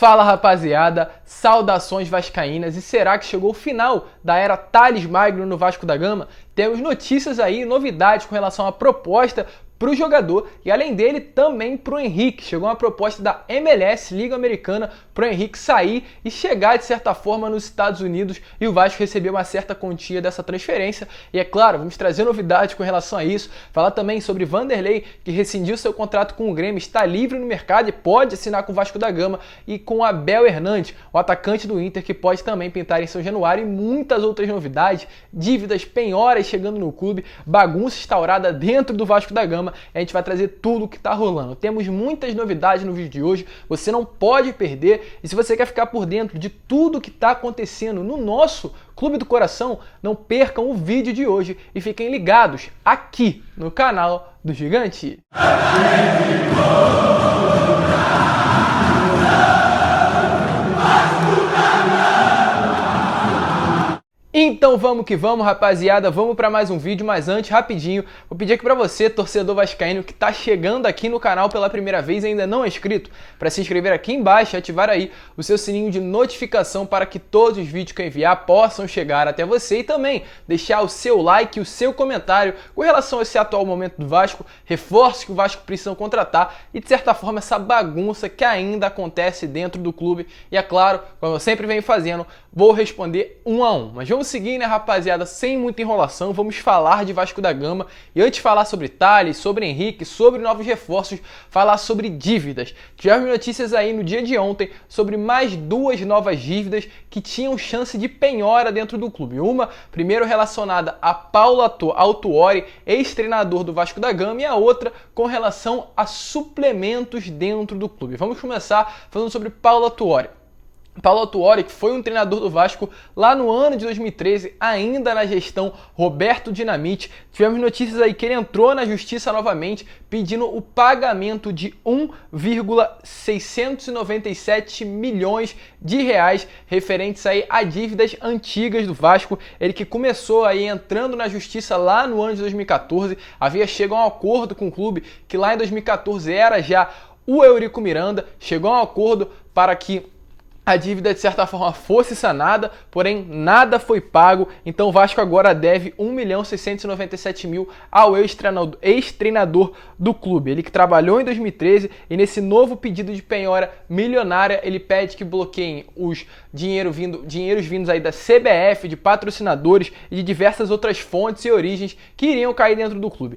Fala rapaziada, saudações vascaínas, e será que chegou o final da era Thales Magno no Vasco da Gama? Temos notícias aí, novidades com relação à proposta para o jogador e além dele também para o Henrique. Chegou uma proposta da MLS, Liga Americana, para o Henrique sair e chegar de certa forma nos Estados Unidos e o Vasco receber uma certa quantia dessa transferência. E é claro, vamos trazer novidades com relação a isso, falar também sobre Vanderlei, que rescindiu seu contrato com o Grêmio, está livre no mercado e pode assinar com o Vasco da Gama, e com Abel Hernandes, o atacante do Inter, que pode também pintar em São Januário, e muitas outras novidades, dívidas, penhoras chegando no clube, bagunça instaurada dentro do Vasco da Gama. A gente vai trazer tudo o que está rolando. Temos muitas novidades no vídeo de hoje, você não pode perder. E se você quer ficar por dentro de tudo que está acontecendo no nosso Clube do Coração, não percam o vídeo de hoje e fiquem ligados aqui no canal do Gigante. Então vamos que vamos, rapaziada, vamos para mais um vídeo, mas antes, rapidinho, vou pedir aqui para você, torcedor vascaíno, que está chegando aqui no canal pela primeira vez e ainda não é inscrito, para se inscrever aqui embaixo e ativar aí o seu sininho de notificação para que todos os vídeos que eu enviar possam chegar até você, e também deixar o seu like e o seu comentário com relação a esse atual momento do Vasco, reforços que o Vasco precisa contratar e, de certa forma, essa bagunça que ainda acontece dentro do clube. E é claro, como eu sempre venho fazendo, vou responder um a um, mas vamos seguir, né, rapaziada, sem muita enrolação, vamos falar de Vasco da Gama. E antes de falar sobre Thales, sobre Henrique, sobre novos reforços, falar sobre dívidas. Tivemos notícias aí no dia de ontem sobre mais duas novas dívidas que tinham chance de penhora dentro do clube. Uma, primeiro relacionada a Paulo Autuori, ex-treinador do Vasco da Gama, e a outra com relação a suplementos dentro do clube. Vamos começar falando sobre Paulo Autuori. Paulo Autuori, que foi um treinador do Vasco lá no ano de 2013, ainda na gestão Roberto Dinamite. Tivemos notícias aí que ele entrou na justiça novamente pedindo o pagamento de 1,697 milhões de reais referentes aí a dívidas antigas do Vasco. Ele que começou aí entrando na justiça lá no ano de 2014, havia chegado a um acordo com o clube que lá em 2014 era já o Eurico Miranda, chegou a um acordo para que a dívida de certa forma fosse sanada, porém nada foi pago, então o Vasco agora deve 1.697.000 ao ex-treinador do clube. Ele que trabalhou em 2013 e nesse novo pedido de penhora milionária ele pede que bloqueiem os dinheiros vindos aí da CBF, de patrocinadores e de diversas outras fontes e origens que iriam cair dentro do clube.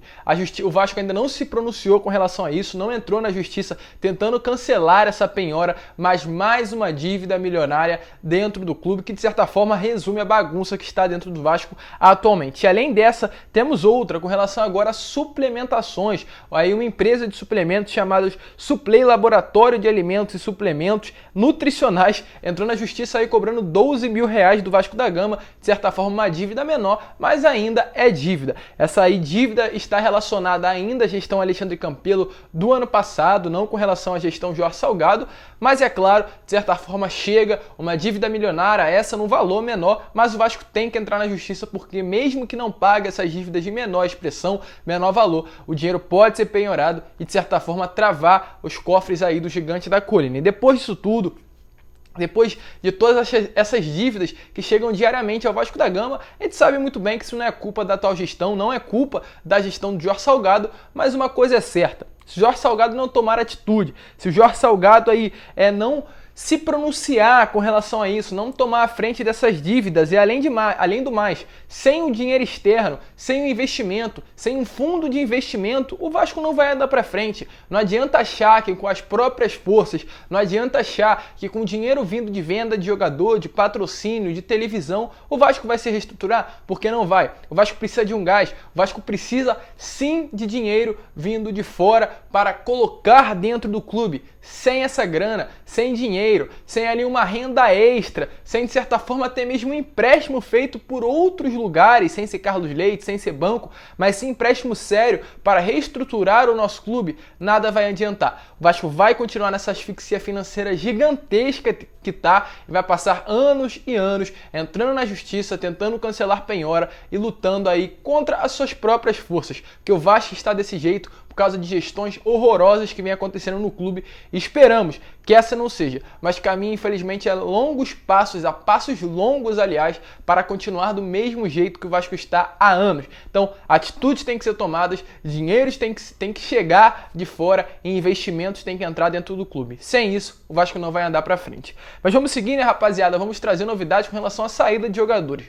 O Vasco ainda não se pronunciou com relação a isso, não entrou na justiça tentando cancelar essa penhora, mas mais uma dívida milionária dentro do clube que de certa forma resume a bagunça que está dentro do Vasco atualmente. E além dessa, temos outra com relação agora a suplementações. Aí uma empresa de suplementos chamada Suplei Laboratório de Alimentos e Suplementos Nutricionais entrou na justiça aí cobrando 12 mil reais do Vasco da Gama, de certa forma uma dívida menor, mas ainda é dívida. Essa aí dívida está relacionada ainda à gestão Alexandre Campelo do ano passado, não com relação à gestão Jorge Salgado, mas é claro, de certa forma chega uma dívida milionária, essa num valor menor, mas o Vasco tem que entrar na justiça porque mesmo que não pague essas dívidas de menor expressão, menor valor, o dinheiro pode ser penhorado e de certa forma travar os cofres aí do Gigante da Colina. E depois disso tudo, depois de todas essas dívidas que chegam diariamente ao Vasco da Gama, a gente sabe muito bem que isso não é culpa da atual gestão, não é culpa da gestão do Jorge Salgado, mas uma coisa é certa: se o Jorge Salgado não tomar atitude, se o Jorge Salgado aí não se pronunciar com relação a isso, não tomar a frente dessas dívidas e além do mais, sem o dinheiro externo, sem o investimento, sem um fundo de investimento, o Vasco não vai andar para frente. Não adianta achar que com as próprias forças, não adianta achar que com dinheiro vindo de venda de jogador, de patrocínio, de televisão, o Vasco vai se reestruturar, porque não vai. O Vasco precisa de um gás, o Vasco precisa sim de dinheiro vindo de fora para colocar dentro do clube. Sem essa grana, sem dinheiro, sem ali uma renda extra, sem de certa forma até mesmo um empréstimo feito por outros lugares, sem ser Carlos Leite, sem ser banco, mas sim empréstimo sério para reestruturar o nosso clube, nada vai adiantar. O Vasco vai continuar nessa asfixia financeira gigantesca que tá e vai passar anos e anos entrando na justiça, tentando cancelar penhora e lutando aí contra as suas próprias forças, porque o Vasco está desse jeito por causa de gestões horrorosas que vem acontecendo no clube. Esperamos que essa não seja, mas caminha infelizmente a longos passos, a passos longos, aliás, para continuar do mesmo jeito que o Vasco está há anos. Então, atitudes têm que ser tomadas, dinheiros têm que chegar de fora e investimentos têm que entrar dentro do clube. Sem isso, o Vasco não vai andar para frente. Mas vamos seguir, né, rapaziada? Vamos trazer novidades com relação à saída de jogadores.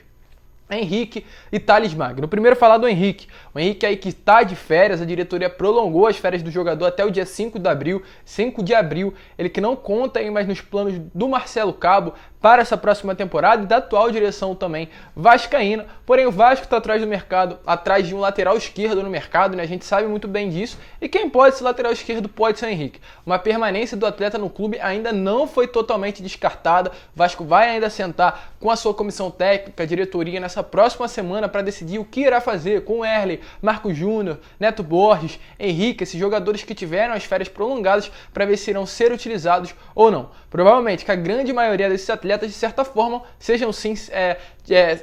Henrique e Thales Magno. Primeiro falar do Henrique. O Henrique aí que está de férias, a diretoria prolongou as férias do jogador até o dia 5 de abril. Ele que não conta aí mais nos planos do Marcelo Cabo para essa próxima temporada e da atual direção também vascaína. Porém, o Vasco está atrás do mercado, atrás de um lateral esquerdo no mercado, né? A gente sabe muito bem disso. E quem pode ser lateral esquerdo pode ser o Henrique. Uma permanência do atleta no clube ainda não foi totalmente descartada. O Vasco vai ainda sentar com a sua comissão técnica, a diretoria, nessa próxima semana para decidir o que irá fazer com o Erley, Marco Júnior, Neto Borges, Henrique, esses jogadores que tiveram as férias prolongadas, para ver se irão ser utilizados ou não. Provavelmente que a grande maioria desses atletas, de certa forma, sejam sim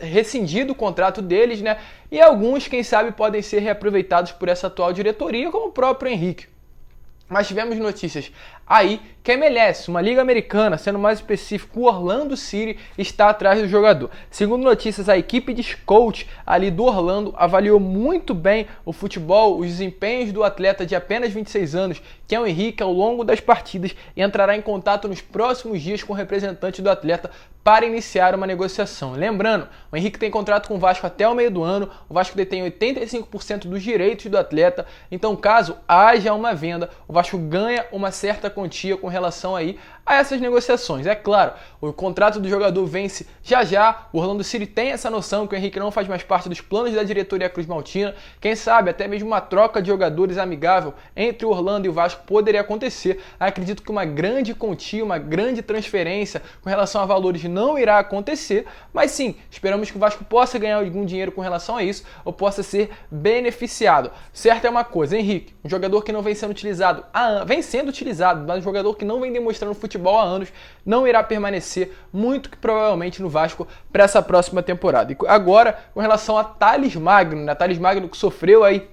rescindido o contrato deles, né? E alguns, quem sabe, podem ser reaproveitados por essa atual diretoria, como o próprio Henrique. Mas tivemos notícias aí que a MLS, uma liga americana, sendo mais específico, o Orlando City, está atrás do jogador. Segundo notícias, a equipe de scout ali do Orlando avaliou muito bem o futebol, os desempenhos do atleta de apenas 26 anos, que é o Henrique, ao longo das partidas, e entrará em contato nos próximos dias com o representante do atleta para iniciar uma negociação. Lembrando, o Henrique tem contrato com o Vasco até o meio do ano, o Vasco detém 85% dos direitos do atleta, então caso haja uma venda, o Vasco ganha uma certa quantia com relação aí a essas negociações. É claro, o contrato do jogador vence já, o Orlando City tem essa noção que o Henrique não faz mais parte dos planos da diretoria Cruz Maltina, quem sabe até mesmo uma troca de jogadores amigável entre o Orlando e o Vasco poderia acontecer. Acredito que uma grande quantia, uma grande transferência com relação a valores não irá acontecer, mas sim, esperamos que o Vasco possa ganhar algum dinheiro com relação a isso, ou possa ser beneficiado. Certo é uma coisa, Henrique, um jogador que não vem sendo utilizado, vem sendo utilizado, mas um jogador que não vem demonstrando futebol há anos, não irá permanecer muito que provavelmente no Vasco para essa próxima temporada. E agora, com relação a Thales Magno, né? Thales Magno que sofreu aí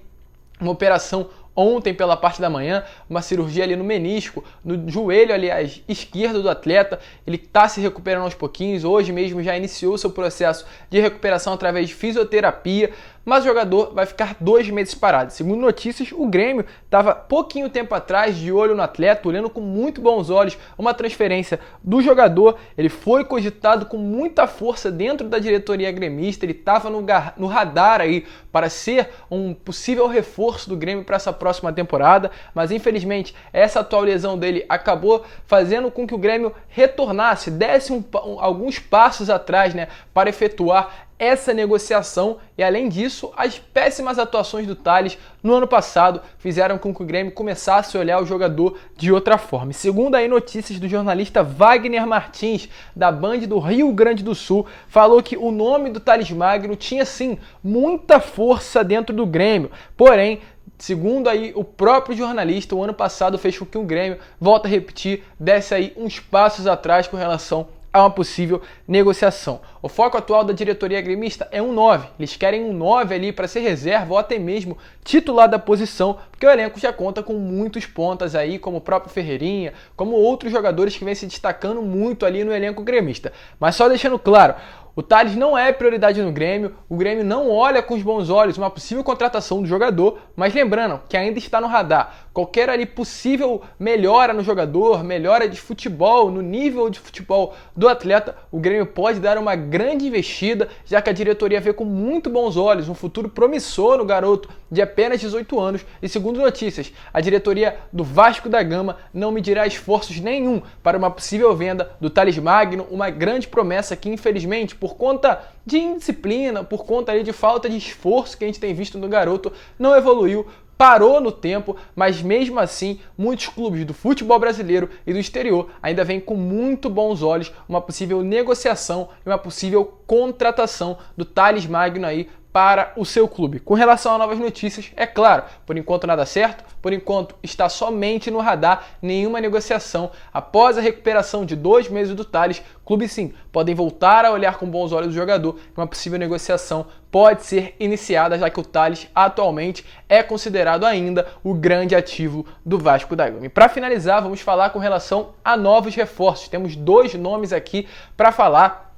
uma operação ontem pela parte da manhã, uma cirurgia ali no menisco, no joelho, aliás, esquerdo do atleta. Ele está se recuperando aos pouquinhos, hoje mesmo já iniciou seu processo de recuperação através de fisioterapia, mas o jogador vai ficar 2 meses parado. Segundo notícias, o Grêmio estava pouquinho tempo atrás de olho no atleta, olhando com muito bons olhos uma transferência do jogador. Ele foi cogitado com muita força dentro da diretoria gremista, ele estava no radar aí para ser um possível reforço do Grêmio para essa próxima temporada, mas infelizmente essa atual lesão dele acabou fazendo com que o Grêmio retornasse, desse alguns passos atrás, né, para efetuar essa negociação. E além disso, as péssimas atuações do Thales no ano passado fizeram com que o Grêmio começasse a olhar o jogador de outra forma. E segundo aí notícias do jornalista Wagner Martins, da Band do Rio Grande do Sul, falou que o nome do Thales Magno tinha sim muita força dentro do Grêmio, porém, segundo aí o próprio jornalista, o ano passado fez com que o Grêmio, volta a repetir, desse aí uns passos atrás com relação a uma possível negociação. O foco atual da diretoria gremista é um 9. Eles querem um 9 ali para ser reserva ou até mesmo titular da posição, porque o elenco já conta com muitos pontas aí, como o próprio Ferreirinha, como outros jogadores que vêm se destacando muito ali no elenco gremista. Mas só deixando claro, o Thales não é prioridade no Grêmio, o Grêmio não olha com os bons olhos uma possível contratação do jogador, mas lembrando que ainda está no radar. Qualquer ali possível melhora no jogador, melhora de futebol, no nível de futebol do atleta, o Grêmio pode dar uma grande investida, já que a diretoria vê com muito bons olhos um futuro promissor no garoto de apenas 18 anos. E segundo notícias, a diretoria do Vasco da Gama não medirá esforços nenhum para uma possível venda do Thales Magno, uma grande promessa que infelizmente, por conta de indisciplina, por conta ali de falta de esforço que a gente tem visto no garoto, não evoluiu, parou no tempo, mas mesmo assim, muitos clubes do futebol brasileiro e do exterior ainda veem com muito bons olhos uma possível negociação e uma possível contratação do Thales Magno aí para o seu clube. Com relação a novas notícias, é claro, por enquanto nada certo, por enquanto está somente no radar, nenhuma negociação. Após a recuperação de 2 meses do Tales, clubes sim podem voltar a olhar com bons olhos o jogador e uma possível negociação pode ser iniciada, já que o Tales atualmente é considerado ainda o grande ativo do Vasco da Gama. E para finalizar, vamos falar com relação a novos reforços. Temos 2 nomes aqui para falar,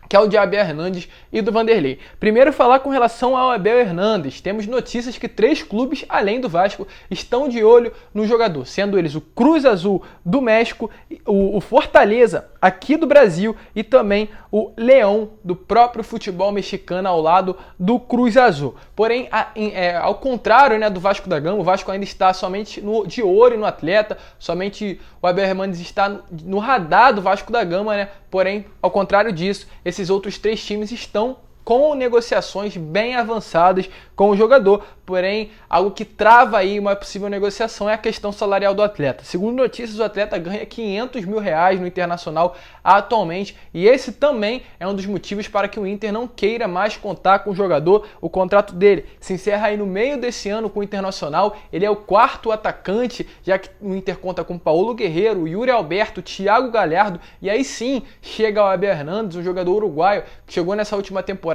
que é o de Abel Hernandes e do Vanderlei. Primeiro, falar com relação ao Abel Hernandes. Temos notícias que 3 clubes, além do Vasco, estão de olho no jogador, sendo eles o Cruz Azul do México, o Fortaleza aqui do Brasil e também o Leão do próprio futebol mexicano ao lado do Cruz Azul. Porém, ao contrário, né, do Vasco da Gama, o Vasco ainda está somente de olho no atleta, somente o Abel Hernandes está no radar do Vasco da Gama, né? Porém, ao contrário disso, esses outros 3 times estão com negociações bem avançadas com o jogador, porém, algo que trava aí uma possível negociação é a questão salarial do atleta. Segundo notícias, o atleta ganha R$500 mil no Internacional atualmente, e esse também é um dos motivos para que o Inter não queira mais contar com o jogador. O contrato dele se encerra aí no meio desse ano com o Internacional, ele é o 4º atacante, já que o Inter conta com Paulo Guerreiro, Yuri Alberto, Thiago Galhardo, e aí sim chega o Abel Hernandes, um jogador uruguaio que chegou nessa última temporada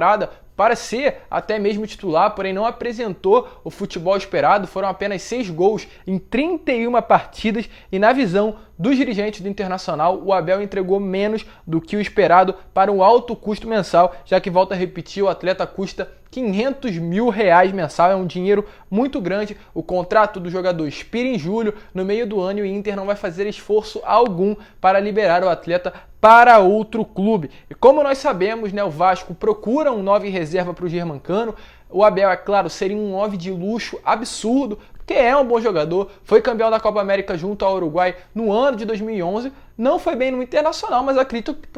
para ser até mesmo titular, porém não apresentou o futebol esperado. Foram apenas 6 gols em 31 partidas e, na visão dos dirigentes do Internacional, o Abel entregou menos do que o esperado para um alto custo mensal, já que, volta a repetir, o atleta custa R$500 mil mensal, é um dinheiro muito grande. O contrato do jogador expira em julho, no meio do ano, e o Inter não vai fazer esforço algum para liberar o atleta para outro clube. E como nós sabemos, né, o Vasco procura um 9 reserva para o Germancano. O Abel, é claro, seria um 9 de luxo absurdo, porque é um bom jogador, foi campeão da Copa América junto ao Uruguai no ano de 2011, não foi bem no Internacional, mas acredito que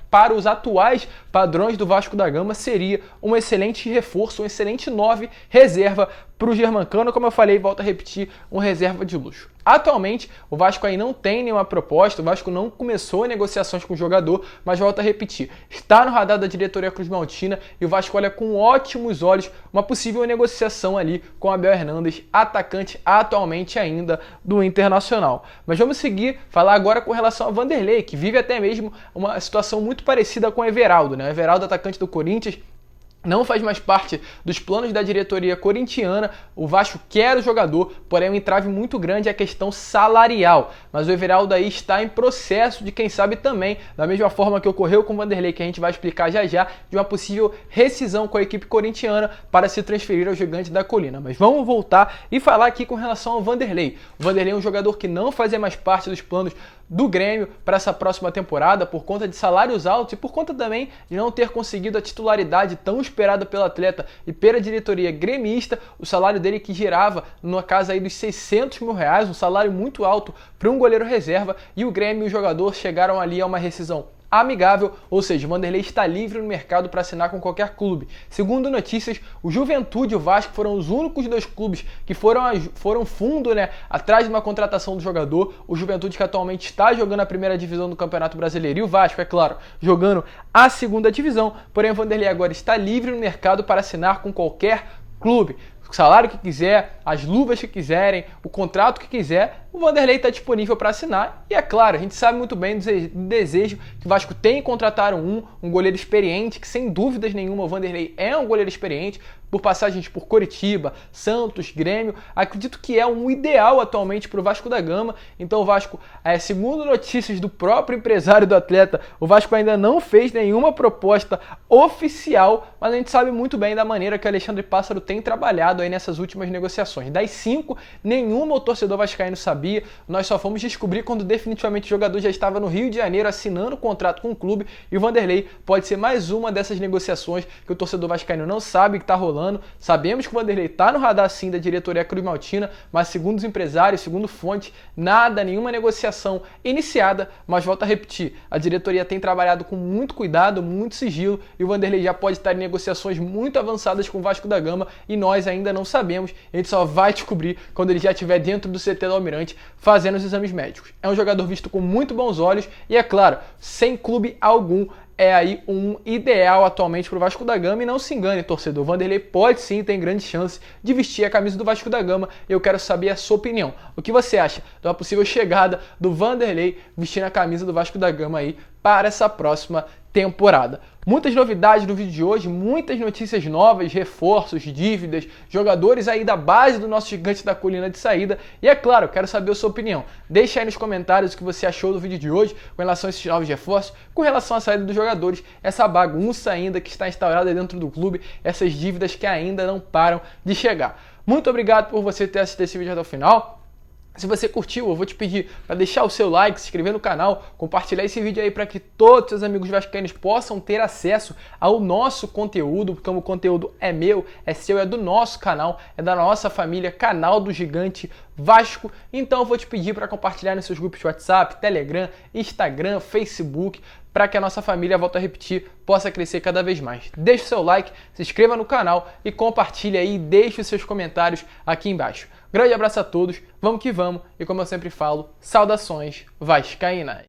para os atuais padrões do Vasco da Gama seria um excelente reforço, um excelente 9 reserva para o Germancano. Como eu falei, volto a repetir, um reserva de luxo. Atualmente, o Vasco aí não tem nenhuma proposta, o Vasco não começou negociações com o jogador, mas volto a repetir, está no radar da diretoria cruzmaltina e o Vasco olha com ótimos olhos uma possível negociação ali com Abel Hernandes, atacante atualmente ainda do Internacional. Mas vamos seguir, falar agora com relação a Vanderlei, que vive até mesmo uma situação muito parecida com o Everaldo, né? O Everaldo, atacante do Corinthians, não faz mais parte dos planos da diretoria corintiana. O Vasco quer o jogador, porém um entrave muito grande é a questão salarial. Mas o Everaldo aí está em processo de, quem sabe também, da mesma forma que ocorreu com o Vanderlei, que a gente vai explicar já já, de uma possível rescisão com a equipe corintiana para se transferir ao Gigante da Colina. Mas vamos voltar e falar aqui com relação ao Vanderlei. O Vanderlei é um jogador que não fazia mais parte dos planos do Grêmio para essa próxima temporada por conta de salários altos e por conta também de não ter conseguido a titularidade tão esperada pelo atleta e pela diretoria gremista. O salário dele, que girava na casa aí dos R$600 mil, um salário muito alto para um goleiro reserva, e o Grêmio e o jogador chegaram ali a uma rescisão amigável, ou seja, o Vanderlei está livre no mercado para assinar com qualquer clube. Segundo notícias, o Juventude e o Vasco foram os únicos 2 clubes que foram fundo, né, atrás de uma contratação do jogador. O Juventude, que atualmente está jogando a 1ª divisão do Campeonato Brasileiro, e o Vasco, é claro, jogando a 2ª divisão, porém o Vanderlei agora está livre no mercado para assinar com qualquer clube. O salário que quiser, as luvas que quiserem, o contrato que quiser, o Vanderlei está disponível para assinar. E é claro, a gente sabe muito bem do desejo que o Vasco tem em contratar um goleiro experiente, que sem dúvidas nenhuma o Vanderlei é um goleiro experiente, por passagens por Coritiba, Santos, Grêmio. Acredito que é um ideal atualmente para o Vasco da Gama. Então o Vasco, segundo notícias do próprio empresário do atleta, o Vasco ainda não fez nenhuma proposta oficial, mas a gente sabe muito bem da maneira que o Alexandre Pássaro tem trabalhado aí nessas últimas negociações. Das 5, nenhuma o torcedor vascaíno sabia. Nós só fomos descobrir quando definitivamente o jogador já estava no Rio de Janeiro assinando o contrato com o clube, e o Vanderlei pode ser mais uma dessas negociações que o torcedor vascaíno não sabe que está rolando. Sabemos que o Vanderlei está no radar sim da diretoria cruzmaltina, mas segundo os empresários, segundo fontes, nenhuma negociação iniciada. Mas volto a repetir, a diretoria tem trabalhado com muito cuidado, muito sigilo, e o Vanderlei já pode estar em negociações muito avançadas com o Vasco da Gama, e nós ainda não sabemos. A gente só vai descobrir quando ele já estiver dentro do CT do Almirante fazendo os exames médicos. É um jogador visto com muito bons olhos e, é claro, sem clube algum é aí um ideal atualmente para o Vasco da Gama. E não se engane, torcedor, o Vanderlei pode sim ter grande chance de vestir a camisa do Vasco da Gama. Eu quero saber a sua opinião. O que você acha de uma possível chegada do Vanderlei vestindo a camisa do Vasco da Gama aí para essa próxima temporada? Muitas novidades no vídeo de hoje, muitas notícias novas, reforços, dívidas, jogadores aí da base do nosso gigante da colina de saída. E é claro, eu quero saber a sua opinião. Deixa aí nos comentários o que você achou do vídeo de hoje com relação a esses novos reforços, com relação à saída dos jogadores, essa bagunça ainda que está instaurada dentro do clube, essas dívidas que ainda não param de chegar. Muito obrigado por você ter assistido esse vídeo até o final. Se você curtiu, eu vou te pedir para deixar o seu like, se inscrever no canal, compartilhar esse vídeo aí para que todos os seus amigos vascaínos possam ter acesso ao nosso conteúdo, porque o conteúdo é meu, é seu, é do nosso canal, é da nossa família, canal do Gigante Vasco. Então eu vou te pedir para compartilhar nos seus grupos de WhatsApp, Telegram, Instagram, Facebook, para que a nossa família, volto a repetir, possa crescer cada vez mais. Deixe o seu like, se inscreva no canal e compartilhe aí e deixe os seus comentários aqui embaixo. Grande abraço a todos, vamos que vamos e como eu sempre falo, saudações vascaínas!